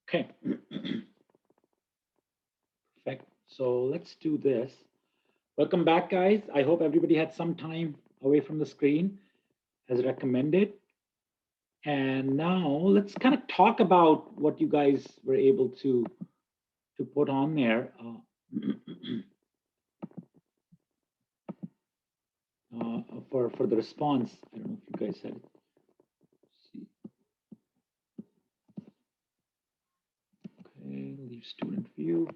Okay. Perfect. So let's do this. Welcome back, guys. I hope everybody had some time away from the screen as recommended. And now let's kind of talk about what you guys were able to put on there. For the response. I don't know if you guys had it. Okay, leave student view.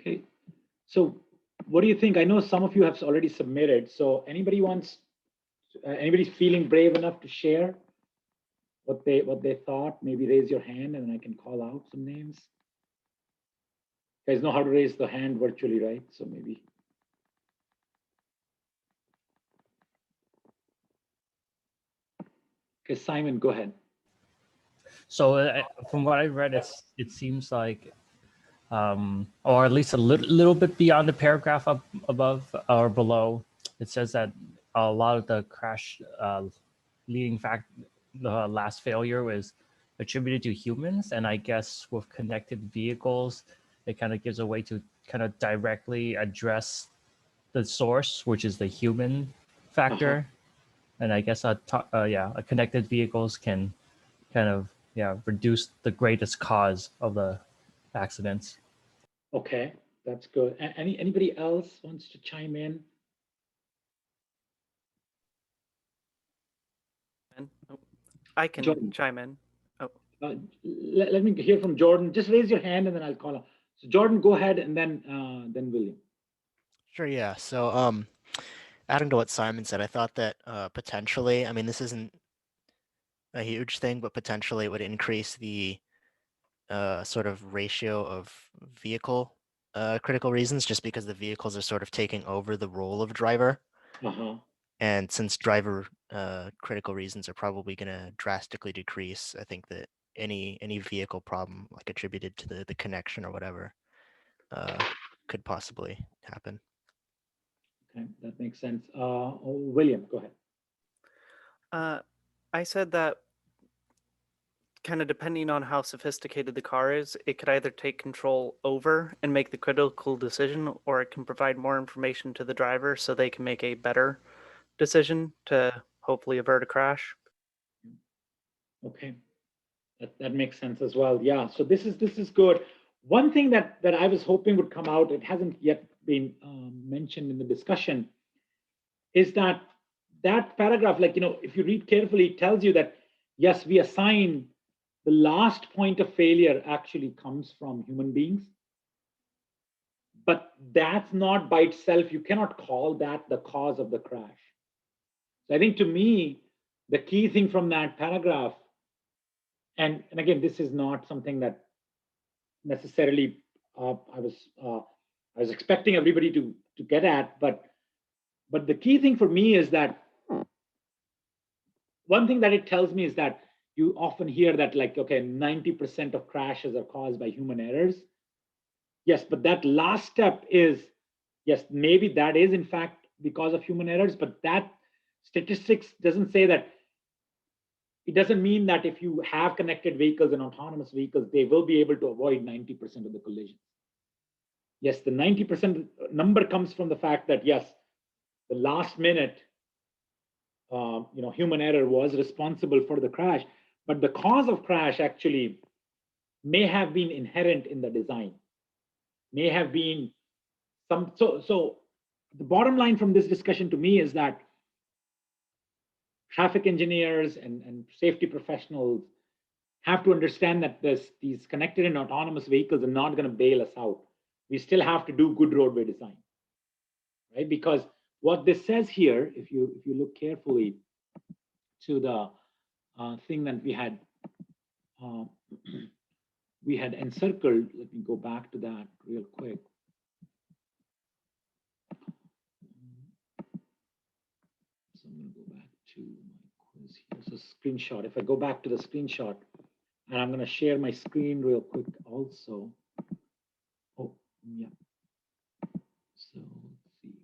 Okay, so what do you think? I know some of you have already submitted. So anybody's feeling brave enough to share what they thought? Maybe raise your hand and I can call out some names. You guys know how to raise the hand virtually, right? So maybe. Okay, Simon, go ahead. So from what I read, it seems like, or at least a little bit beyond the paragraph up above or below, it says that a lot of the crash leading the last failure was attributed to humans, and I guess with connected vehicles, it kind of gives a way to kind of directly address the source, which is the human factor. And I guess a connected vehicles can kind of reduce the greatest cause of the accidents. Okay, that's good. Anybody else wants to chime in? Oh, I can Jordan. chime in. Oh. Let me hear from Jordan. Just raise your hand and then I'll call him. So Jordan, go ahead, and then William. Sure, yeah. So adding to what Simon said, I thought that potentially, I mean, this isn't a huge thing, but potentially it would increase the sort of ratio of vehicle critical reasons, just because the vehicles are sort of taking over the role of driver. And since driver critical reasons are probably going to drastically decrease, I think that any vehicle problem, like attributed to the connection or whatever, could possibly happen. Okay, that makes sense. William, go ahead. I said that kind of depending on how sophisticated the car is, it could either take control over and make the critical decision, or it can provide more information to the driver so they can make a better decision to hopefully avert a crash. Okay, that makes sense as well. Yeah, so this is good. One thing that I was hoping would come out, it hasn't yet been mentioned in the discussion, is that paragraph, like, if you read carefully, it tells you that, yes, we assign the last point of failure actually comes from human beings. But that's not by itself, you cannot call that the cause of the crash. So I think, to me, the key thing from that paragraph, and again, this is not something that necessarily I was expecting everybody to get at, but the key thing for me is that one thing that it tells me is that you often hear that, like, okay, 90% of crashes are caused by human errors. Yes, but that last step is, yes, maybe that is in fact because of human errors, but that statistics doesn't say that. It doesn't mean that if you have connected vehicles and autonomous vehicles, they will be able to avoid 90% of the collisions. Yes, the 90% number comes from the fact that, yes, the last minute, human error was responsible for the crash, but the cause of crash actually may have been inherent in the design, may have been some. So the bottom line from this discussion to me is that traffic engineers and safety professionals have to understand that these connected and autonomous vehicles are not going to bail us out. We still have to do good roadway design, right? Because what this says here, if you look carefully to the thing that we had encircled, let me go back to that real quick. So I'm going to go back to my quiz here. So screenshot. If I go back to the screenshot, and I'm going to share my screen real quick also. Oh, Yeah. So let's see.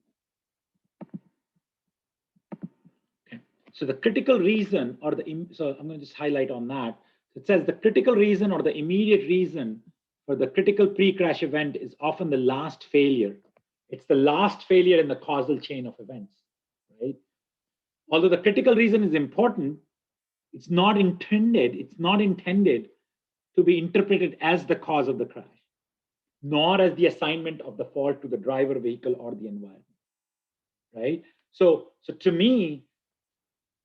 Okay. So the critical reason or so I'm going to just highlight on that. It says the critical reason or the immediate reason for the critical pre-crash event is often the last failure. It's the last failure in the causal chain of events, right? Although the critical reason is important, it's not intended to be interpreted as the cause of the crash, nor as the assignment of the fault to the driver, vehicle, or the environment, right? So to me,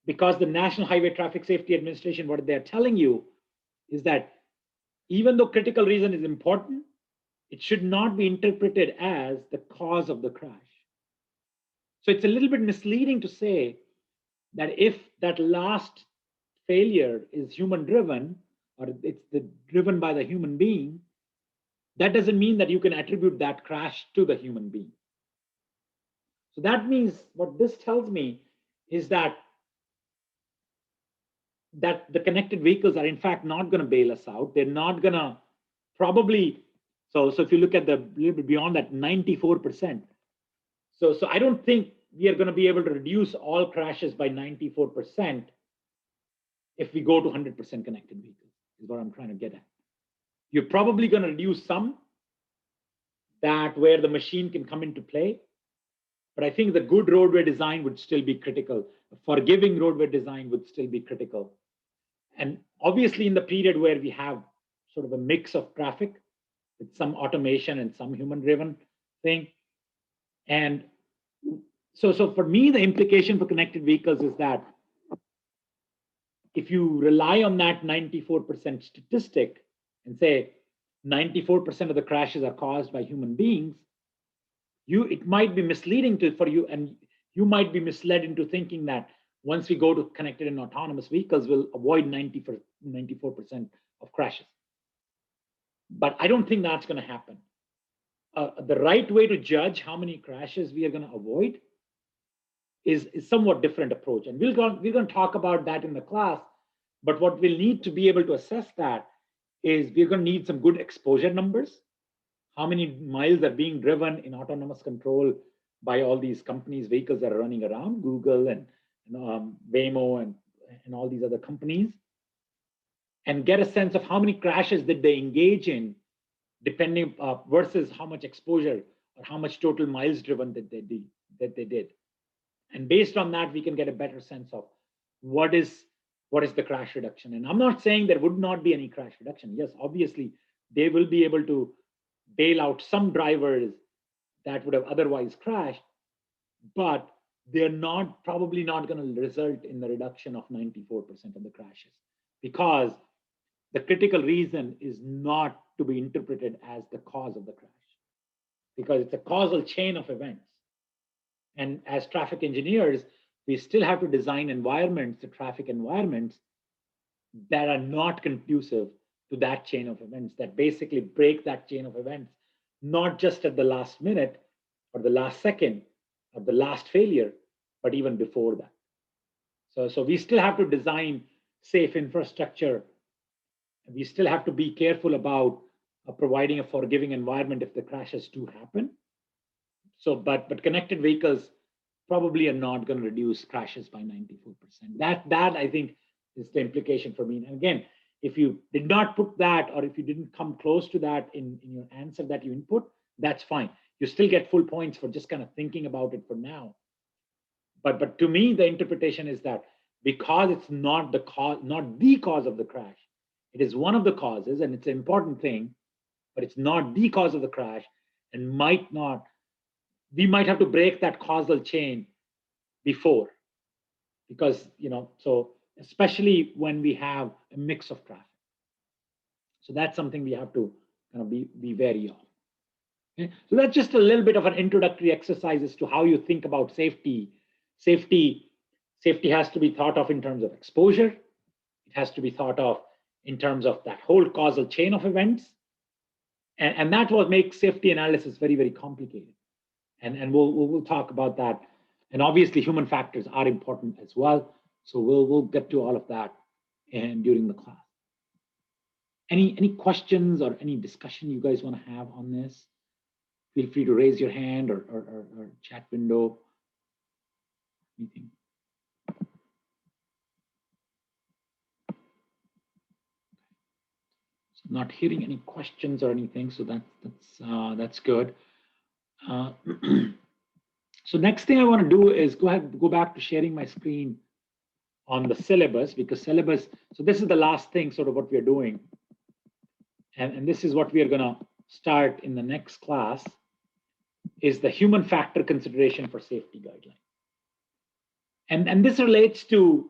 because the National Highway Traffic Safety Administration, what they're telling you is that even though critical reason is important, it should not be interpreted as the cause of the crash. So it's a little bit misleading to say that if that last failure is human driven, or it's driven by the human being, that doesn't mean that you can attribute that crash to the human being. So that means what this tells me is that the connected vehicles are in fact not going to bail us out. They're not going to probably, so if you look at the little bit beyond that 94%. So I don't think we are going to be able to reduce all crashes by 94% if we go to 100% connected vehicles, is what I'm trying to get at. You're probably going to reduce some that where the machine can come into play. But I think the good roadway design would still be critical. A forgiving roadway design would still be critical. And obviously in the period where we have sort of a mix of traffic with some automation and some human driven thing. And so for me, the implication for connected vehicles is that if you rely on that 94% statistic and say 94% of the crashes are caused by human beings, it might be misleading for you, and you might be misled into thinking that once we go to connected and autonomous vehicles, we'll avoid 94% of crashes. But I don't think that's going to happen. The right way to judge how many crashes we are going to avoid is somewhat different approach. And we're going to talk about that in the class. But what we'll need to be able to assess that is we're going to need some good exposure numbers. How many miles are being driven in autonomous control by all these companies, vehicles that are running around, Google and Waymo and all these other companies, and get a sense of how many crashes did they engage in, depending versus how much exposure or how much total miles driven that they did. And based on that, we can get a better sense of what is the crash reduction. And I'm not saying there would not be any crash reduction. Yes, obviously, they will be able to bail out some drivers that would have otherwise crashed, but they're probably not going to result in the reduction of 94% of the crashes, because the critical reason is not to be interpreted as the cause of the crash, because it's a causal chain of events. And as traffic engineers, we still have to design environments, the traffic environments, that are not conducive to that chain of events, that basically break that chain of events, not just at the last minute or the last second or the last failure, but even before that. So we still have to design safe infrastructure. We still have to be careful about providing a forgiving environment if the crashes do happen. So, but connected vehicles probably are not going to reduce crashes by 94%. That I think is the implication for me. And again, if you did not put that, or if you didn't come close to that in your answer that you input, that's fine. You still get full points for just kind of thinking about it for now. But to me, the interpretation is that because it's not the cause of the crash, it is one of the causes, and it's an important thing, but it's not the cause of the crash, and we might have to break that causal chain before, because so especially when we have a mix of traffic. So that's something we have to kind of be wary of. Okay? So that's just a little bit of an introductory exercise as to how you think about safety. Safety has to be thought of in terms of exposure. It has to be thought of in terms of that whole causal chain of events. And that's what makes safety analysis very, very complicated. And we'll talk about that. And obviously, human factors are important as well. So we'll get to all of that and during the class. Any questions or any discussion you guys want to have on this? feel free to raise your hand or chat window. Anything. So not hearing any questions or anything, so that's good. So next thing I want to do is go back to sharing my screen on the syllabus, because syllabus, so this is the last thing sort of what we're doing. And this is what we are going to start in the next class, is the human factor consideration for safety guideline. And this relates to,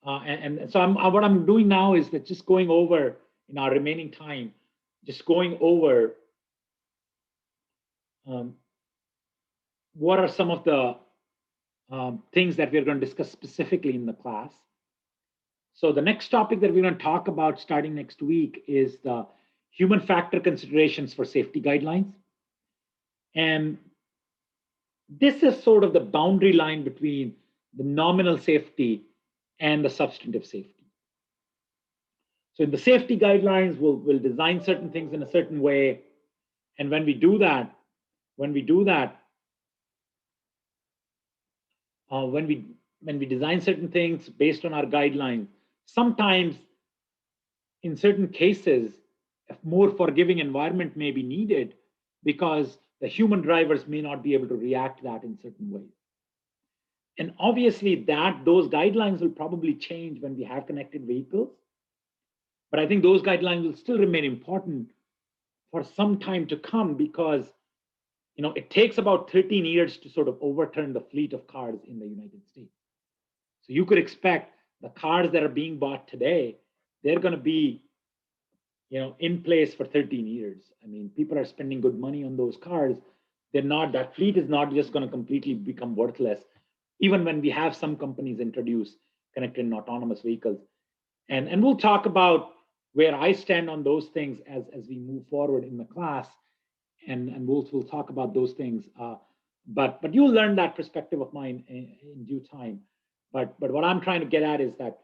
so what I'm doing now is that just going over in our remaining time, just going over what are some of the things that we're going to discuss specifically in the class. So the next topic that we're going to talk about starting next week is the human factor considerations for safety guidelines. And this is sort of the boundary line between the nominal safety and the substantive safety. So in the safety guidelines, we'll design certain things in a certain way. And when we do that, when we design certain things based on our guidelines, sometimes in certain cases, a more forgiving environment may be needed because the human drivers may not be able to react to that in certain ways. And obviously those guidelines will probably change when we have connected vehicles. But I think those guidelines will still remain important for some time to come, because it takes about 13 years to sort of overturn the fleet of cars in the United States. So you could expect the cars that are being bought today, they're going to be in place for 13 years. I mean, people are spending good money on those cars. That fleet is not just going to completely become worthless, even when we have some companies introduce connected and autonomous vehicles. And we'll talk about where I stand on those things as we move forward in the class. And we'll talk about those things. But you'll learn that perspective of mine in due time. But what I'm trying to get at is that at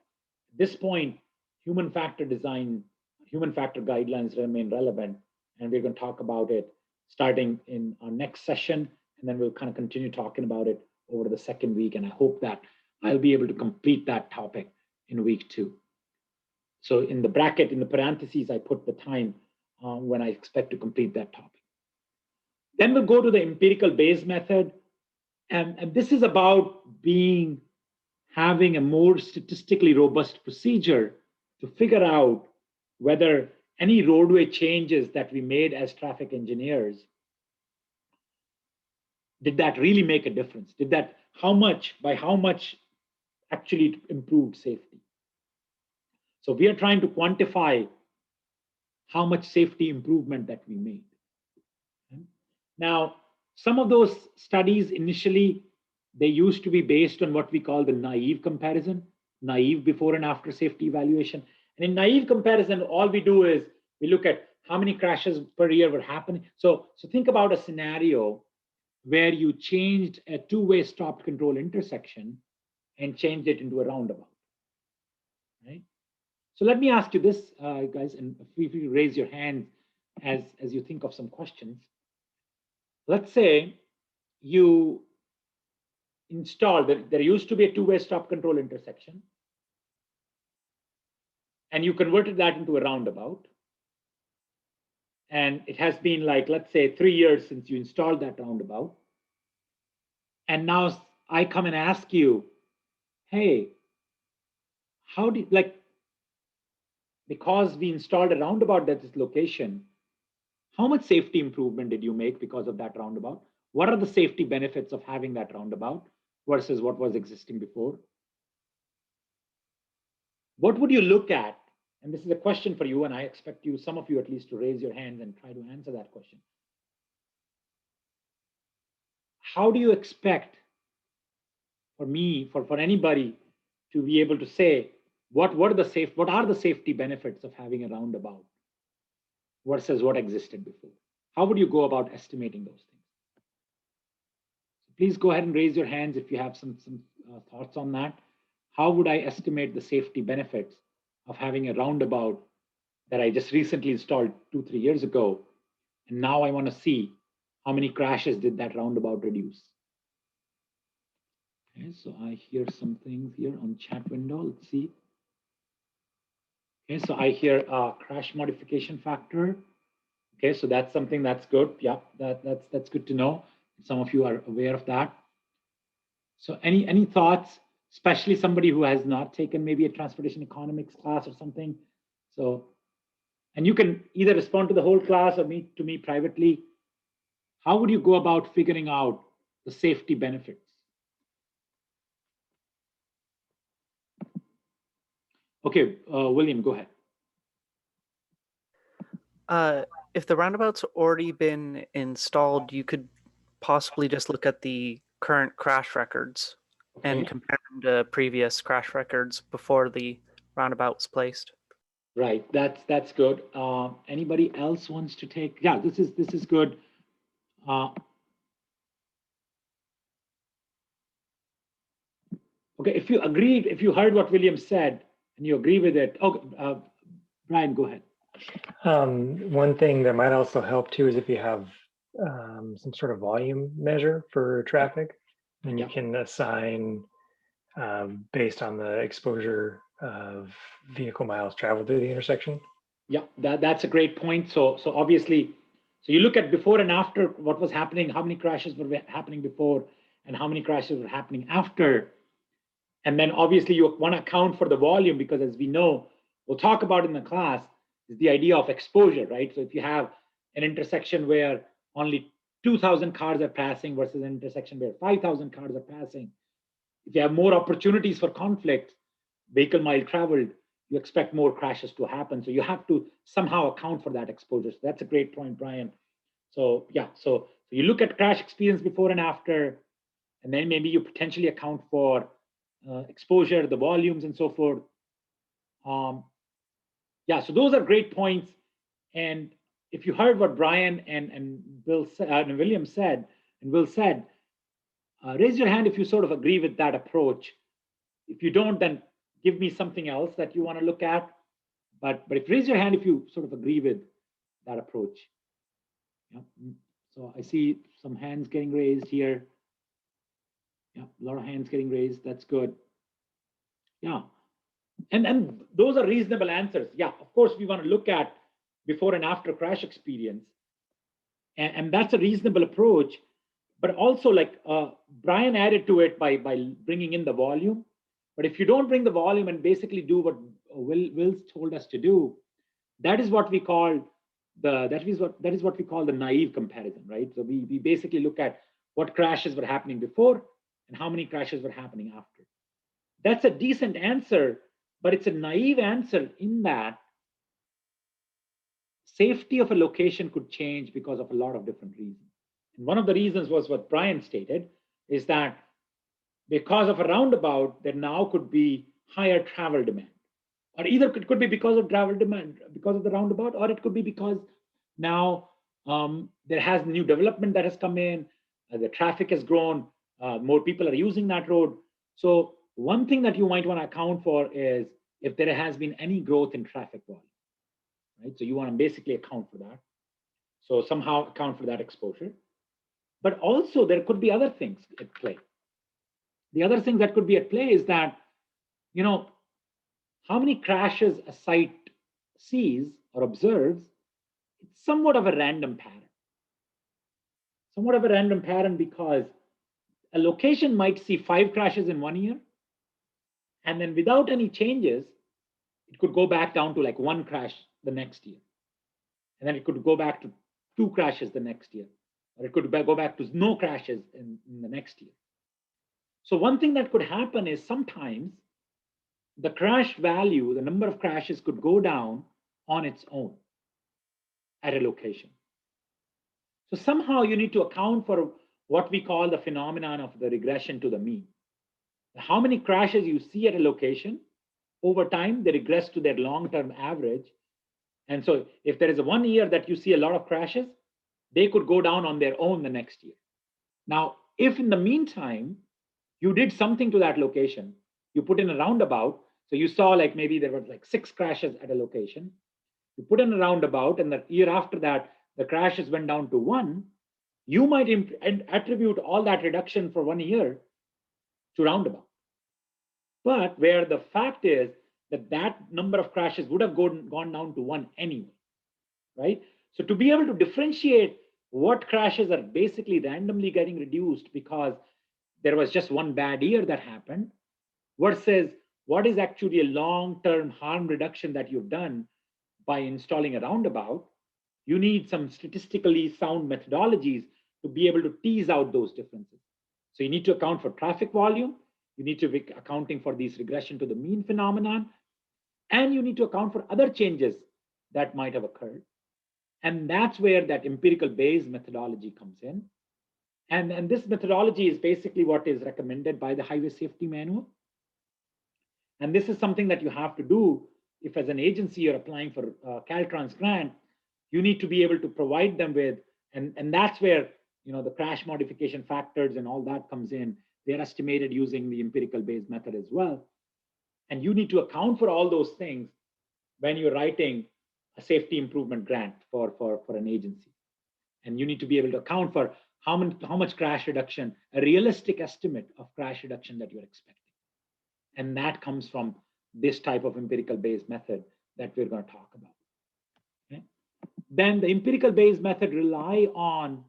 this point, human factor guidelines remain relevant, and we're going to talk about it starting in our next session, and then we'll kind of continue talking about it over the second week. And I hope that I'll be able to complete that topic in week 2. So in the bracket, in the parentheses, I put the time when I expect to complete that topic. Then we'll go to the empirical Bayes method. And this is about having a more statistically robust procedure to figure out whether any roadway changes that we made as traffic engineers, did that really make a difference? By how much actually improved safety? So we are trying to quantify how much safety improvement that we made. Now, some of those studies initially, they used to be based on what we call the naive comparison, naive before and after safety evaluation. And in naive comparison, all we do is we look at how many crashes per year were happening. So think about a scenario where you changed a two-way stop control intersection and changed it into a roundabout, right? So let me ask you this, guys, and feel free to raise your hand as you think of some questions. Let's say you installed, there used to be a two-way stop control intersection, and you converted that into a roundabout. And it has been like, let's say 3 years since you installed that roundabout. And now I come and ask you, hey, because we installed a roundabout at this location, how much safety improvement did you make because of that roundabout? What are the safety benefits of having that roundabout versus what was existing before? What would you look at? And this is a question for you, and I expect you, some of you at least, to raise your hands and try to answer that question. How do you expect for anybody to be able to say, what are the safety benefits of having a roundabout versus what existed before? How would you go about estimating those things? So please go ahead and raise your hands if you have some thoughts on that. How would I estimate the safety benefits of having a roundabout that I just recently installed 2-3 years ago, and now I want to see how many crashes did that roundabout reduce? Okay, so I hear some things here on chat window. Let's see. Okay, so I hear crash modification factor. Okay, so that's something that's good. Yeah, that's good to know. Some of you are aware of that. So any thoughts, especially somebody who has not taken maybe a transportation economics class or something? So, and you can either respond to the whole class or to me privately. How would you go about figuring out the safety benefits? Okay, William, go ahead. If the roundabout's already been installed, you could possibly just look at the current crash records and compare them to previous crash records before the roundabout was placed. Right, that's good. Anybody else wants to take? Yeah, this is good. Okay, if you agreed, if you heard what William said and you agree with it, Brian, go ahead. One thing that might also help too is if you have some sort of volume measure for traffic, and you can assign based on the exposure of vehicle miles traveled through the intersection. Yeah, that's a great point. So obviously, so you look at before and after what was happening, how many crashes were happening before and how many crashes were happening after. And then obviously you want to account for the volume because as we know, we'll talk about in the class, is the idea of exposure, right? So if you have an intersection where only 2,000 cars are passing versus an intersection where 5,000 cars are passing, if you have more opportunities for conflict, vehicle mile traveled, you expect more crashes to happen. So you have to somehow account for that exposure. So that's a great point, Brian. So yeah, so you look at crash experience before and after, and then maybe you potentially account for exposure, the volumes, and so forth. Yeah, so those are great points. And if you heard what Brian and Bill and William said, and Will said, raise your hand if you sort of agree with that approach. If you don't, then give me something else that you want to look at. But if raise your hand if you sort of agree with that approach. Yeah. So I see some hands getting raised here. Yeah, a lot of hands getting raised. That's good. Yeah. And those are reasonable answers. Yeah, of course, we want to look at before and after crash experience. And that's a reasonable approach. But also, like Brian added to it by bringing in the volume. But if you don't bring the volume and basically do what Will's told us to do, that is what we call the naive comparison, right? So we basically look at what crashes were happening before and how many crashes were happening after. That's a decent answer, but it's a naive answer in that safety of a location could change because of a lot of different reasons. And one of the reasons was what Brian stated, is that because of a roundabout, there now could be higher travel demand. Or either it could be because of travel demand, because of the roundabout, or it could be because now there has new development that has come in, the traffic has grown, more people are using that road. So one thing that you might want to account for is if there has been any growth in traffic volume, right? So you want to basically account for that. So somehow account for that exposure. But also there could be other things at play. The other thing that could be at play is that, you know, how many crashes a site sees or observes, it's somewhat of a random pattern. Somewhat of a random pattern because a location might see 5 crashes in 1 year, and then without any changes, it could go back down to like 1 crash the next year. And then it could go back to 2 crashes the next year, or it could go back to no crashes in the next year. So one thing that could happen is sometimes the crash value, the number of crashes could go down on its own at a location. So somehow you need to account for what we call the phenomenon of the regression to the mean. How many crashes you see at a location, over time, they regress to their long-term average. And so if there is a 1 year that you see a lot of crashes, they could go down on their own the next year. Now, if in the meantime, you did something to that location, you put in a roundabout, so you saw like maybe there were like 6 crashes at a location, you put in a roundabout and the year after that, the crashes went down to 1, You might attribute all that reduction for 1 year to roundabout. But where the fact is that that number of crashes would have gone down to 1 anyway, right? So to be able to differentiate what crashes are basically randomly getting reduced because there was just 1 bad year that happened versus what is actually a long-term harm reduction that you've done by installing a roundabout, you need some statistically sound methodologies to be able to tease out those differences. So you need to account for traffic volume, you need to be accounting for these regression to the mean phenomenon, and you need to account for other changes that might have occurred. And that's where that empirical Bayes methodology comes in. And this methodology is basically what is recommended by the Highway Safety Manual. And this is something that you have to do if as an agency you're applying for a Caltrans grant, you need to be able to provide them with, and that's where the crash modification factors and all that comes in. They're estimated using the empirical Bayes method as well. And you need to account for all those things when you're writing a safety improvement grant for an agency. And you need to be able to account for how much crash reduction, a realistic estimate of crash reduction that you're expecting. And that comes from this type of empirical Bayes method that we're going to talk about. Okay? Then the empirical Bayes method rely on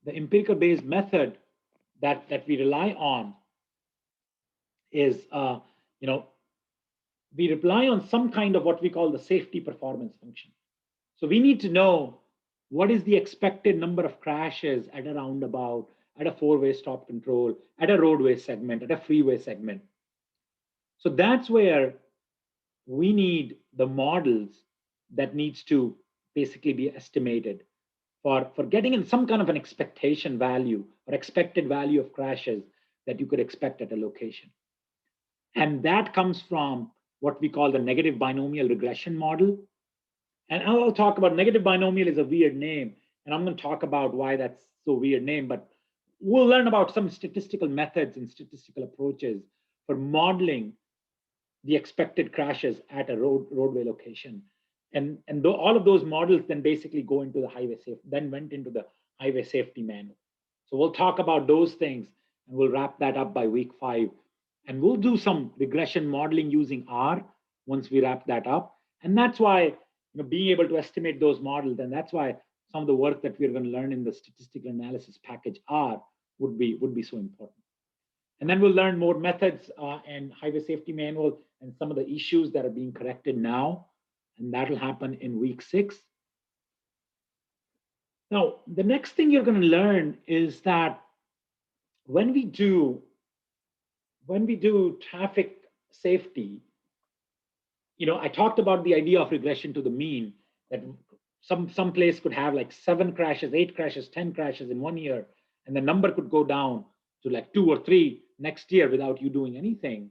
the empirical Bayes method that we rely on is, we rely on some kind of what we call the safety performance function. So we need to know what is the expected number of crashes at a roundabout, at a 4-way stop control, at a roadway segment, at a freeway segment. So that's where we need the models that needs to basically be estimated for getting in some kind of an expectation value or expected value of crashes that you could expect at a location. And that comes from what we call the negative binomial regression model. And I'll talk about negative binomial is a weird name, and I'm going to talk about why that's so weird name, but we'll learn about some statistical methods and statistical approaches for modeling the expected crashes at a roadway location. And all of those models then basically go into the went into the highway safety manual. So we'll talk about those things and we'll wrap that up by week 5. And we'll do some regression modeling using R once we wrap that up. And that's why being able to estimate those models, and that's why some of the work that we're going to learn in the statistical analysis package R would be so important. And then we'll learn more methods and highway safety manual and some of the issues that are being corrected now. And that'll happen in week 6. Now, the next thing you're going to learn is that when we do traffic safety, I talked about the idea of regression to the mean, that some place could have like 7 crashes, 8 crashes, 10 crashes in 1 year, and the number could go down to like 2 or 3 next year without you doing anything.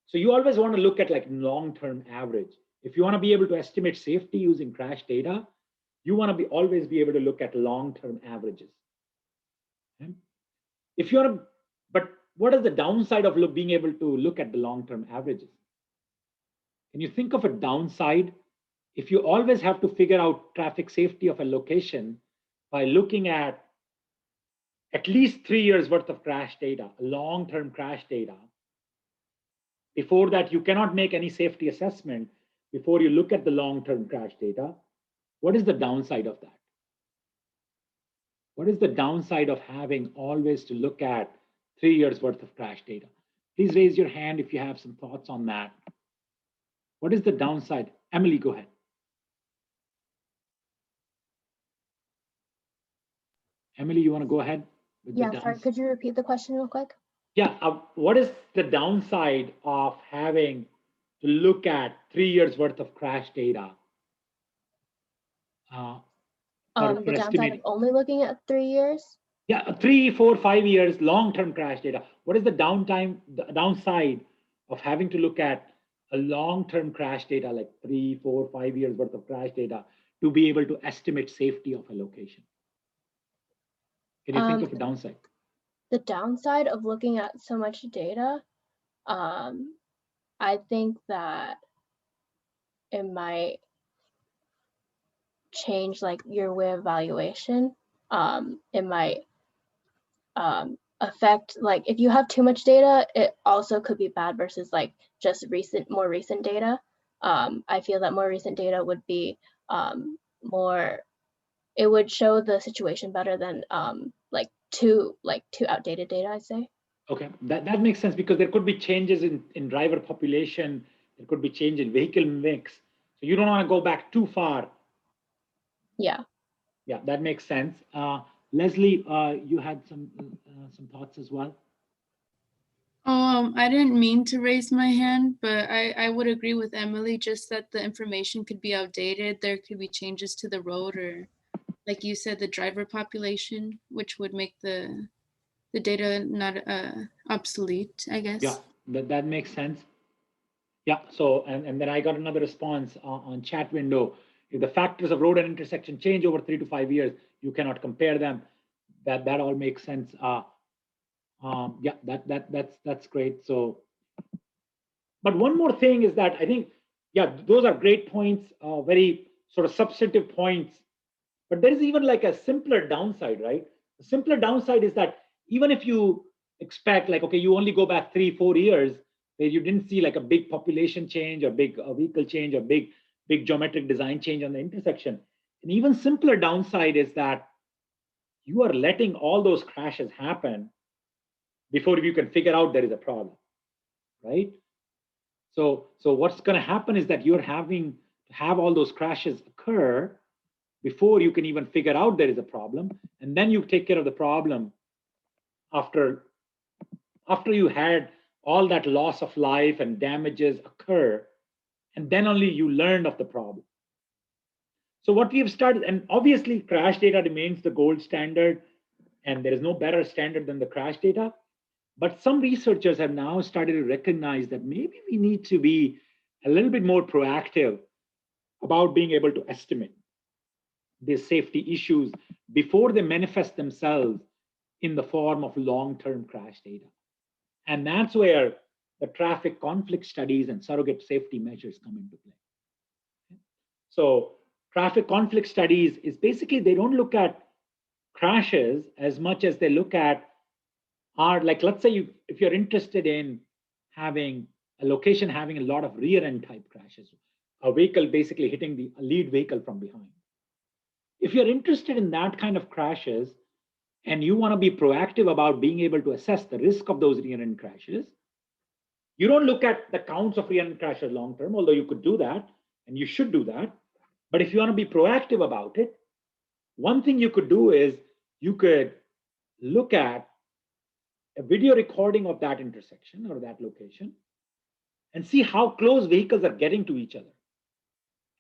So you always want to look at like long-term average. If you want to be able to estimate safety using crash data, you want to always be able to look at long-term averages. Okay? But what is the downside of being able to look at the long-term averages? Can you think of a downside? If you always have to figure out traffic safety of a location by looking at least 3 years worth of crash data, long-term crash data, before that you cannot make any safety assessment before you look at the long-term crash data. What is the downside of that? What is the downside of having always to look at 3 years worth of crash data? Please raise your hand if you have some thoughts on that. What is the downside? Emily, go ahead. Emily, you want to go ahead? Yeah, sorry, could you repeat the question real quick? Yeah, what is the downside of having to look at 3 years worth of crash data? The downside of only looking at 3 years? Yeah, 3, 4, 5 years long-term crash data. What is the downside of having to look at a long-term crash data, like 3, 4, 5 years worth of crash data, to be able to estimate safety of a location? Can you think of a downside? The downside of looking at so much data, I think that it might change like your way of evaluation. It might affect, like if you have too much data, it also could be bad versus like just more recent data. I feel that more recent data would be it would show the situation better than like too outdated data, I'd say. Okay, that makes sense, because there could be changes in driver population, there could be change in vehicle mix. So you don't want to go back too far. Yeah. Yeah, that makes sense. Leslie, you had some thoughts as well? I didn't mean to raise my hand, but I would agree with Emily, just that the information could be outdated. There could be changes to the road, or like you said, the driver population, which would make the data not obsolete, I guess. Yeah, that makes sense. Yeah, so, and then I got another response on chat window. If the factors of road and intersection change over 3 to 5 years, you cannot compare them. That all makes sense. Yeah, that's great. So, but one more thing is that I think, yeah, those are great points, very sort of substantive points. But there is even like a simpler downside, right? The simpler downside is that even if you expect like, okay, you only go back 3-4 years where you didn't see like a big population change or big vehicle change or big geometric design change on the intersection. An even simpler downside is that you are letting all those crashes happen before you can figure out there is a problem, right? So what's going to happen is that you're having to have all those crashes occur before you can even figure out there is a problem, and then you take care of the problem after you had all that loss of life and damages occur, and then only you learned of the problem. So what we have started, and obviously crash data remains the gold standard, and there is no better standard than the crash data, but some researchers have now started to recognize that maybe we need to be a little bit more proactive about being able to estimate these safety issues before they manifest themselves in the form of long-term crash data. And that's where the traffic conflict studies and surrogate safety measures come into play. So traffic conflict studies is basically, they don't look at crashes as much as they look at like, let's say if you're interested in having a location having a lot of rear end type crashes, a vehicle basically hitting the lead vehicle from behind. If you're interested in that kind of crashes and you want to be proactive about being able to assess the risk of those rear end crashes, you don't look at the counts of rear end crashes long term, although you could do that and you should do that. But if you want to be proactive about it, one thing you could do is you could look at a video recording of that intersection or that location and see how close vehicles are getting to each other.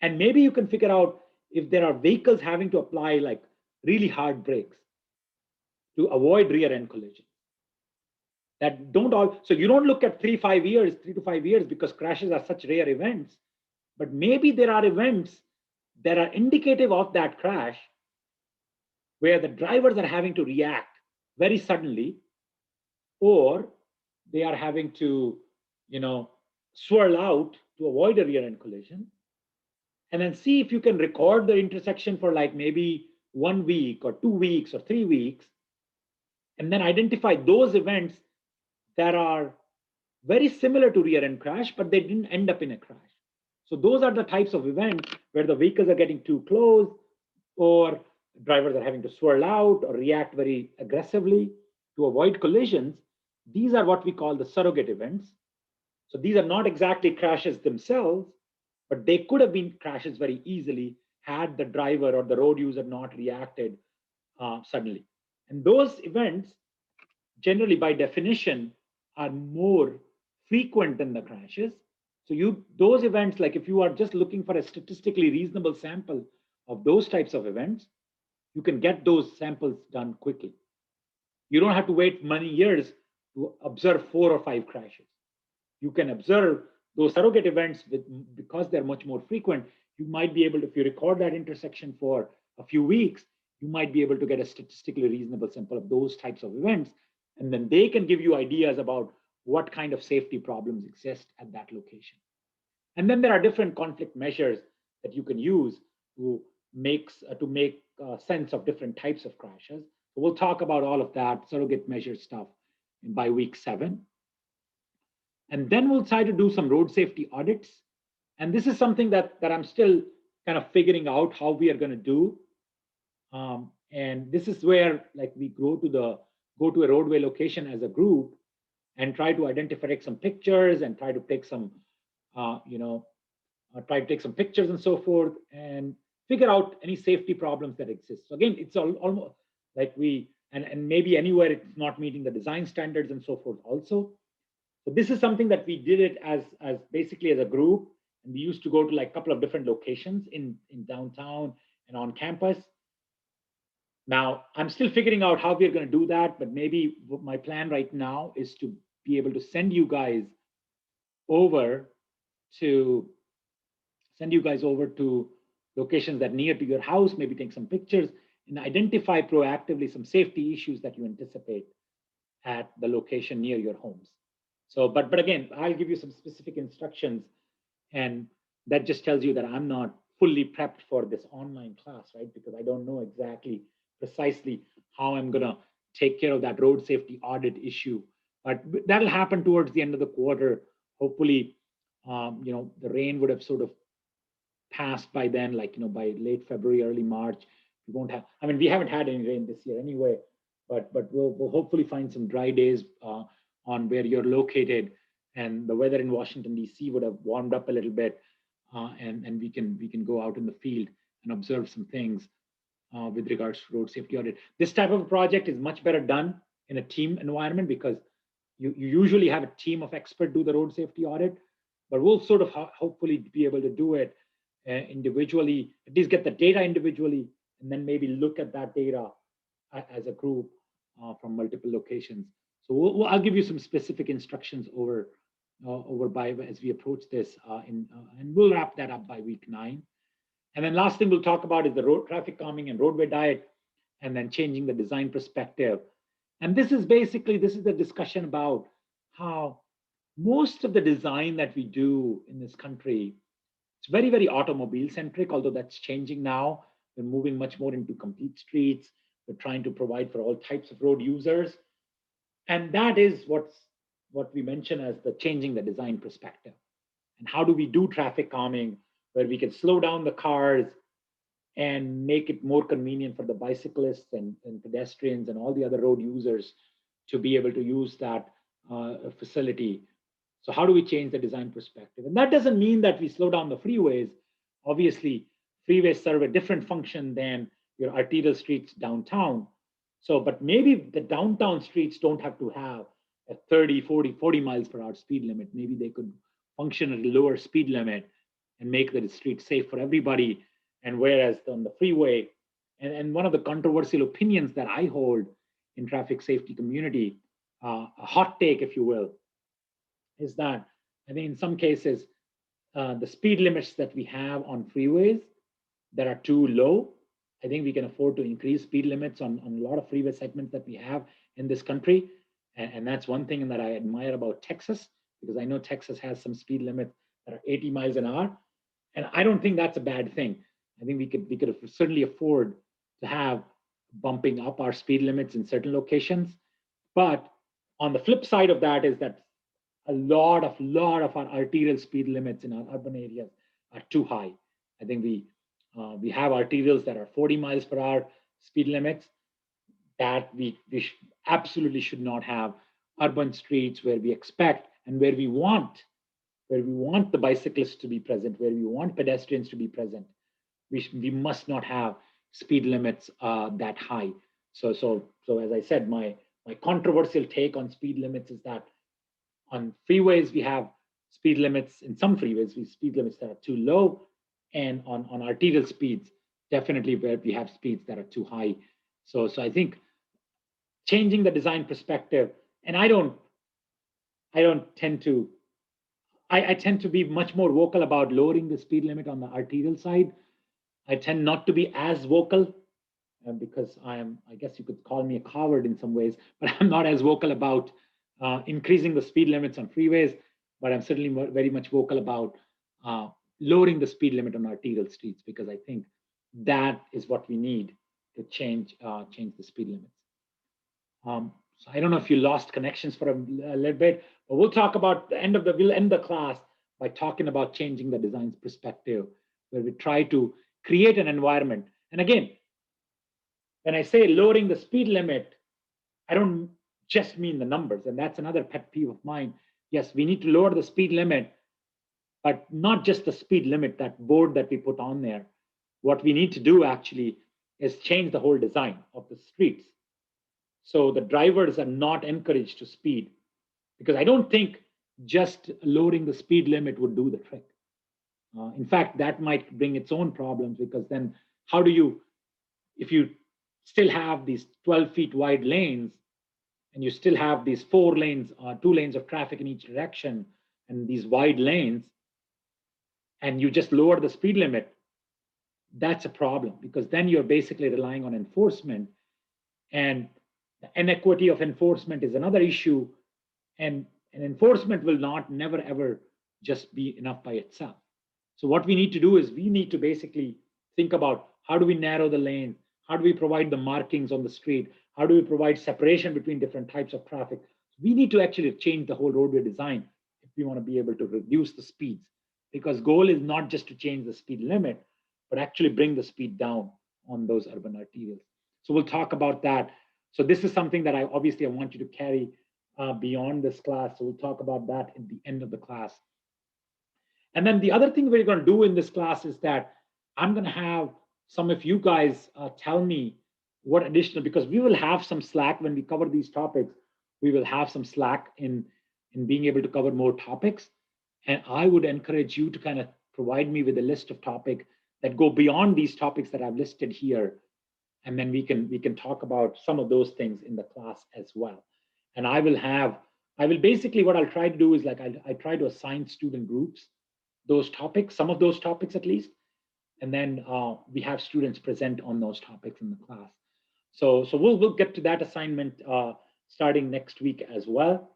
And maybe you can figure out if there are vehicles having to apply like really hard brakes to avoid rear end collision. That don't all, so you don't look at 3 to 5 years because crashes are such rare events, but maybe there are events that are indicative of that crash where the drivers are having to react very suddenly, or they are having to, swirl out to avoid a rear end collision. And then see if you can record the intersection for like maybe 1 week or 2 weeks or 3 weeks, and then identify those events that are very similar to rear end crash, but they didn't end up in a crash. So those are the types of events where the vehicles are getting too close, or drivers are having to swirl out or react very aggressively to avoid collisions. These are what we call the surrogate events. So these are not exactly crashes themselves, but they could have been crashes very easily had the driver or the road user not reacted suddenly. And those events, generally by definition, are more frequent than the crashes. So those events, like if you are just looking for a statistically reasonable sample of those types of events, you can get those samples done quickly. You don't have to wait many years to observe 4 or 5 crashes. You can observe those surrogate events because they're much more frequent. You might be able to, if you record that intersection for a few weeks, you might be able to get a statistically reasonable sample of those types of events. And then they can give you ideas about what kind of safety problems exist at that location. And then there are different conflict measures that you can use to make sense of different types of crashes. So we'll talk about all of that surrogate measure stuff by week 7. And then we'll try to do some road safety audits. And this is something that I'm still kind of figuring out how we are going to do. And this is where like we go to a roadway location as a group and try to identify some pictures and try to take some, try to take some pictures and so forth and figure out any safety problems that exist. So again, it's almost like and maybe anywhere it's not meeting the design standards and so forth also. So this is something that we did it as basically as a group. And we used to go to like a couple of different locations in downtown and on campus. Now, I'm still figuring out how we're going to do that, but maybe my plan right now is to be able to send you guys over to locations that are near to your house, maybe take some pictures and identify proactively some safety issues that you anticipate at the location near your homes. So, but again, I'll give you some specific instructions, and that just tells you that I'm not fully prepped for this online class, right? Because I don't know exactly precisely how I'm gonna take care of that road safety audit issue. But that'll happen towards the end of the quarter. Hopefully, the rain would have sort of passed by then, like, by late February, early March. We won't have, I mean, we haven't had any rain this year anyway, but we'll hopefully find some dry days on where you're located, and the weather in Washington, DC would have warmed up a little bit, and we can go out in the field and observe some things with regards to road safety audit. This type of a project is much better done in a team environment because you usually have a team of experts do the road safety audit, but we'll sort of hopefully be able to do it individually, at least get the data individually, and then maybe look at that data as a group from multiple locations. So I'll give you some specific instructions over as we approach this, and we'll wrap that up by week 9. And then last thing we'll talk about is the road traffic calming and roadway diet, and then changing the design perspective. And this is the discussion about how most of the design that we do in this country, it's very, very automobile centric, although that's changing now. We're moving much more into complete streets. We're trying to provide for all types of road users. And that is what we mention as the changing the design perspective. And how do we do traffic calming where we can slow down the cars and make it more convenient for the bicyclists and pedestrians and all the other road users to be able to use that facility. So how do we change the design perspective? And that doesn't mean that we slow down the freeways. Obviously, freeways serve a different function than your arterial streets downtown. So, but maybe the downtown streets don't have to have a 30, 40 miles per hour speed limit. Maybe they could function at a lower speed limit and make the street safe for everybody. And whereas on the freeway, and one of the controversial opinions that I hold in traffic safety community, a hot take, if you will, is that I think in some cases, the speed limits that we have on freeways that are too low, I think we can afford to increase speed limits on a lot of freeway segments that we have in this country. And that's one thing that I admire about Texas, because I know Texas has some speed limits that are 80 miles an hour. And I don't think that's a bad thing. I think we could certainly afford to have bumping up our speed limits in certain locations. But on the flip side of that is that a lot of our arterial speed limits in our urban areas are too high. I think we have arterials that are 40 miles per hour speed limits that we absolutely should not have urban streets where we expect and where we want the bicyclists to be present, where we want pedestrians to be present. We must not have speed limits that high. So as I said, my controversial take on speed limits is that on freeways, we have speed limits in some freeways, speed limits that are too low, and on arterial speeds, definitely where we have speeds that are too high. So I think changing the design perspective, and I tend to be much more vocal about lowering the speed limit on the arterial side. I tend not to be as vocal because I guess you could call me a coward in some ways, but I'm not as vocal about increasing the speed limits on freeways, but I'm certainly very much vocal about lowering the speed limit on arterial streets, because I think that is what we need to change the speed limits. So I don't know if you lost connections for a little bit, but we'll talk about we'll end the class by talking about changing the design's perspective, where we try to create an environment. And again, when I say lowering the speed limit, I don't just mean the numbers, and that's another pet peeve of mine. Yes, we need to lower the speed limit, but not just the speed limit, that board that we put on there. What we need to do actually is change the whole design of the streets. So the drivers are not encouraged to speed, because I don't think just lowering the speed limit would do the trick. In fact, that might bring its own problems, because then how do you, if you still have these 12 feet wide lanes and you still have these 4 lanes, 2 lanes of traffic in each direction and these wide lanes, and you just lower the speed limit, that's a problem, because then you're basically relying on enforcement, and the inequity of enforcement is another issue, and enforcement will never ever just be enough by itself. So what we need to do is we need to basically think about, how do we narrow the lane? How do we provide the markings on the street? How do we provide separation between different types of traffic? We need to actually change the whole roadway design if we want to be able to reduce the speeds, because goal is not just to change the speed limit, but actually bring the speed down on those urban arterials. So we'll talk about that. So this is something that I want you to carry beyond this class. So we'll talk about that at the end of the class. And then the other thing we're going to do in this class is that I'm going to have some of you guys tell me what additional, because we will have some slack when we cover these topics. We will have some slack in being able to cover more topics. And I would encourage you to kind of provide me with a list of topics that go beyond these topics that I've listed here. And then we can talk about some of those things in the class as well. And I will basically, what I'll try to do is, like, I try to assign student groups those topics, some of those topics at least. And then we have students present on those topics in the class. So we'll get to that assignment starting next week as well.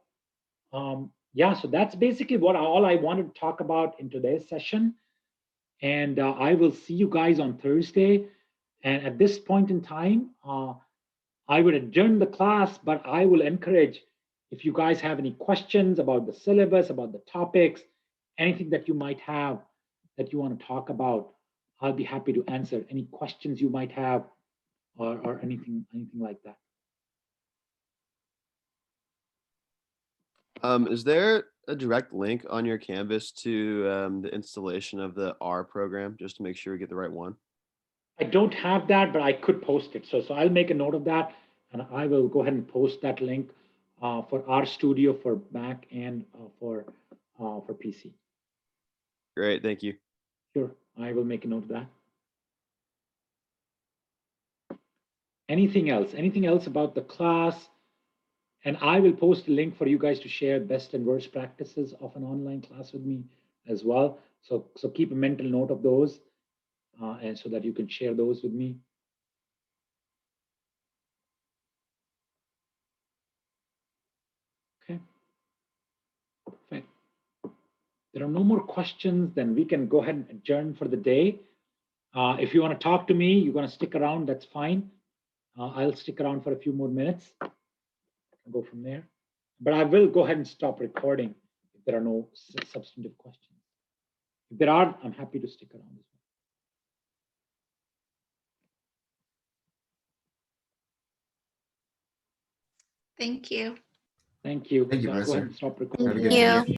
Yeah, so that's basically all I wanted to talk about in today's session. And I will see you guys on Thursday. And at this point in time, I would adjourn the class, but I will encourage, if you guys have any questions about the syllabus, about the topics, anything that you might have that you want to talk about, I'll be happy to answer any questions you might have, or anything like that. Is there a direct link on your Canvas to the installation of the R program, just to make sure we get the right one? I don't have that, but I could post it. So I'll make a note of that, and I will go ahead and post that link for R Studio for Mac and for PC. Great, thank you. Sure, I will make a note of that. Anything else? Anything else about the class? And I will post a link for you guys to share best and worst practices of an online class with me as well. So keep a mental note of those, and so that you can share those with me. Okay. Perfect. There are no more questions, then we can go ahead and adjourn for the day. If you want to talk to me, you're going to stick around, that's fine. I'll stick around for a few more minutes. I'll go from there. But I will go ahead and stop recording if there are no substantive questions. If there are, I'm happy to stick around as well. Thank you. Thank you. Thank you, So I'll go ahead Professor. and stop recording. Have a good Thank day. you.